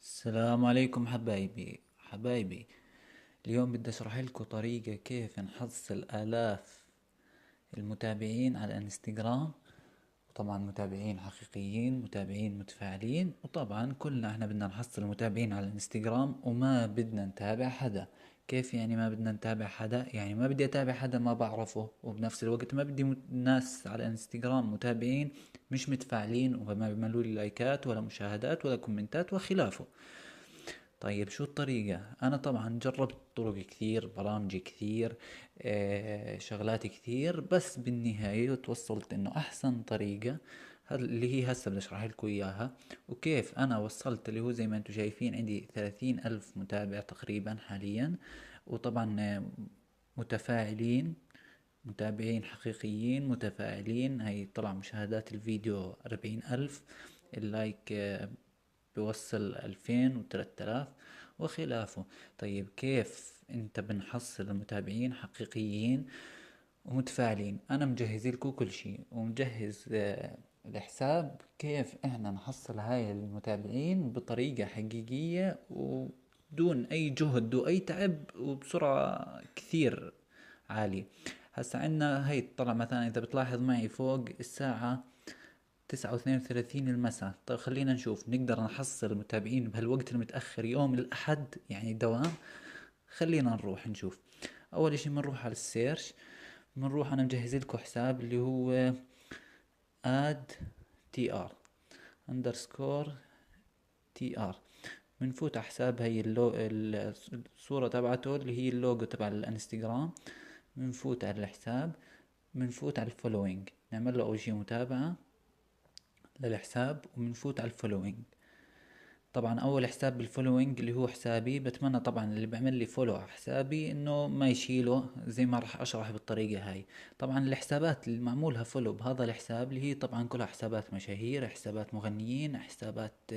السلام عليكم حبايبي. اليوم بدي اشرح لكم طريقة كيف نحصل آلاف المتابعين على الانستغرام. وطبعا متابعين حقيقيين، متابعين متفاعلين، وطبعا كلنا احنا بدنا نحصل متابعين على الانستغرام وما بدنا نتابع حدا. كيف يعني ما بدنا نتابع حدا؟ يعني ما بدي اتابع حدا ما بعرفه، وبنفس الوقت ما بدي ناس على الانستغرام متابعين مش متفاعلين وما بيعملوا لي لايكات ولا مشاهدات ولا كومنتات وخلافه. طيب شو الطريقة؟ أنا طبعا جربت طرق كثير، برامج كثير، شغلات كثير، بس بالنهاية توصلت إنه أحسن طريقة اللي هي هسه بدي أشرح لكم إياها. وكيف أنا وصلت اللي هو زي ما أنتم شايفين عندي 30 ألف متابع تقريبا حاليا. وطبعا متفاعلين، متابعين حقيقيين متفاعلين. هي طلع مشاهدات الفيديو 40 ألف، اللايك بيوصل 2000 و3000 وخلافه. طيب كيف انت بنحصل المتابعين حقيقيين ومتفاعلين؟ انا مجهز لكم كل شيء ومجهز الحساب كيف احنا نحصل هاي المتابعين بطريقة حقيقية وبدون اي جهد واي تعب وبسرعة كثير عالية. هسا عنا هي طلع مثلا اذا بتلاحظ معي فوق الساعة 9:32 المساء. طيب خلينا نشوف نقدر نحصل متابعين بهالوقت المتأخر يوم الأحد يعني دوام. خلينا نروح نشوف. أول اشي بنروح على السيرش، بنروح أنا مجهز لكم حساب اللي هو اد تي ار اندرسكور تي ار. بنفوت على حساب هي الصورة تبعته اللي هي اللوجو تبع الانستغرام. بنفوت على الحساب، بنفوت على الفولوينج، نعمل له أول شي متابعة للحساب، وبنفوت على الفولوينج. طبعا اول حساب بالفولوينج اللي هو حسابي، بتمنى طبعا اللي بيعمل لي فولو على حسابي انه ما يشيله زي ما راح اشرح بالطريقة هاي. طبعا الحسابات اللي معمولها فولو بهذا الحساب اللي هي طبعا كلها حسابات مشاهير، حسابات مغنيين، حسابات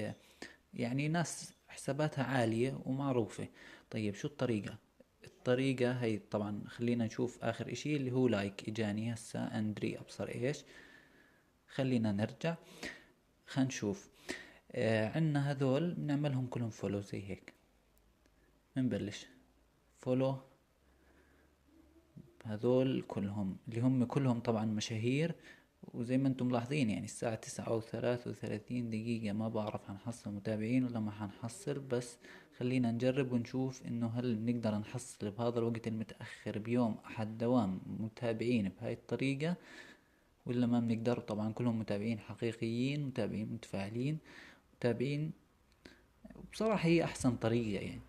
يعني ناس حساباتها عالية ومعروفة. طيب شو الطريقة؟ الطريقة هي طبعا خلينا نشوف اخر اشي اللي هو لايك اجاني هسا اندري ابصر ايش. خلينا نرجع، خلينا نشوف. عنا هذول بنعملهم كلهم فولو زي هيك. بنبلش فولو هذول كلهم اللي هم كلهم طبعا مشاهير. وزي ما انتم ملاحظين يعني الساعة 9:33 ما بعرف حنحصل متابعين ولا ما حنحصل، بس خلينا نجرب ونشوف انه هل بنقدر نحصل بهذا الوقت المتأخر بيوم احد دوام متابعين بهاي الطريقة ولا ما بنقدر. طبعا كلهم متابعين حقيقيين، متابعين متفاعلين، متابعين. بصراحة هي أحسن طريقة يعني.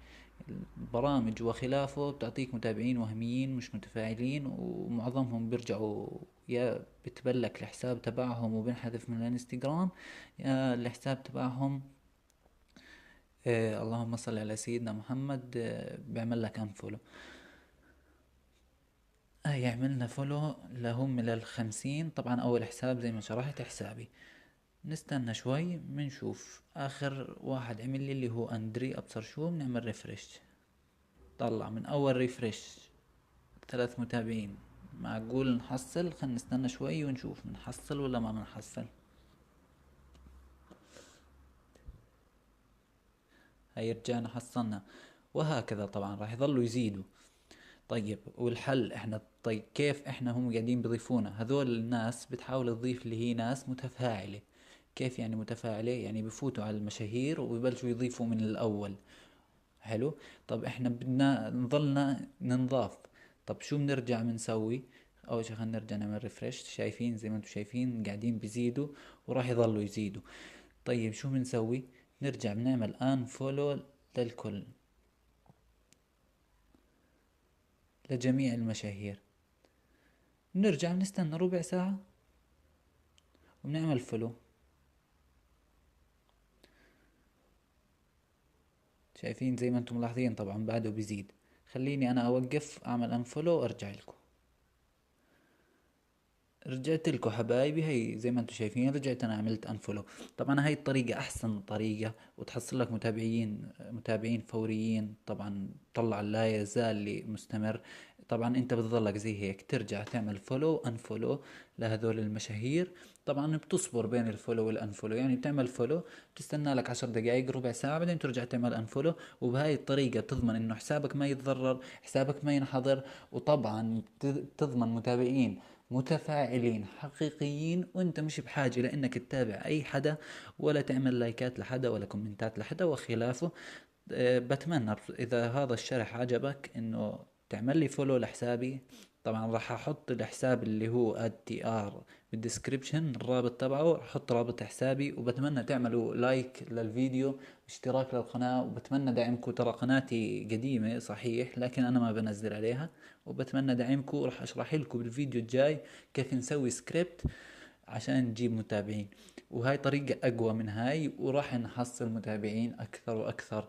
البرامج وخلافه بتعطيك متابعين وهميين مش متفاعلين، ومعظمهم بيرجعوا يا بتبلك الحساب تبعهم وبنحذف من الانستغرام، يا الحساب تبعهم اللهم صل على سيدنا محمد بيعمل لك انفولو. يعملنا فولو لهم لل50. طبعا اول حساب زي ما شرحت حسابي. نستنى شوي بنشوف اخر واحد عمل لي اللي هو اندري ابصر شو، بنعمل ريفرش. طلع من اول ريفرش 3 متابعين. معقول نحصل؟ خلينا نستنى شوي ونشوف نحصل ولا ما بنحصل. هاي رجعنا حصلنا، وهكذا طبعا راح يظلوا يزيدوا. طيب والحل احنا، طيب كيف احنا هم قاعدين بيضيفونا هذول الناس بتحاول تضيف اللي هي ناس متفاعلة. كيف يعني متفاعلة؟ يعني بفوتوا على المشاهير ويبلشوا يضيفوا من الأول. حلو. طب احنا بدنا نضلنا ننضاف. طب شو بنرجع بنسوي؟ اول شي خلينا نرجع نعمل ريفرش. شايفين زي ما انتم شايفين قاعدين بيزيدوا وراح يضلوا يزيدوا. طيب شو بنسوي؟ نرجع بنعمل ان فولو للكل، لجميع المشاهير. بنرجع بنستنى ربع ساعة وبنعمل فولو. شايفين زي ما انتم ملاحظين طبعا بعده بيزيد. خليني انا اوقف اعمل ان فولو وارجع لكم. رجعت لكم حبايبي، هي زي ما انتم شايفين رجعت انا عملت انفولو. طبعا هاي الطريقة احسن طريقة وتحصل لك متابعين فوريين. طبعا طلع لا يزال لي مستمر. طبعا انت بتظلك زي هيك ترجع تعمل فولو انفولو لهذول المشاهير. طبعا بتصبر بين الفولو والانفولو، يعني بتعمل فولو، بتستنى لك 10 دقائق ربع ساعة، بعدين ترجع تعمل انفولو. وبهاي الطريقة بتضمن انه حسابك ما يتضرر، حسابك ما ينحظر. وطبعا بتضمن متابعين متفاعلين حقيقيين، وانت مش بحاجة لانك تتابع اي حدا، ولا تعمل لايكات لحدا ولا كومنتات لحدا وخلافه. بتمنى اذا هذا الشرح عجبك انه تعمل لي فولو لحسابي. طبعا راح احط الحساب اللي هو @tr بالدسكريبشن، الرابط تبعه، راح احط رابط حسابي. وبتمنى تعملوا لايك للفيديو، اشتراك للقناة، وبتمنى دعمكم. ترى قناتي قديمة صحيح لكن انا ما بنزل عليها، وبتمنى دعمكم. راح اشرح لكم بالفيديو الجاي كيف نسوي سكريبت عشان نجيب متابعين، وهاي طريقة أقوى من هاي، وراح نحصل متابعين أكثر وأكثر.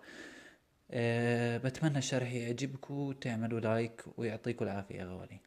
بتمنى الشرح يعجبكم، تعملوا لايك، ويعطيكم العافية يا غوالي.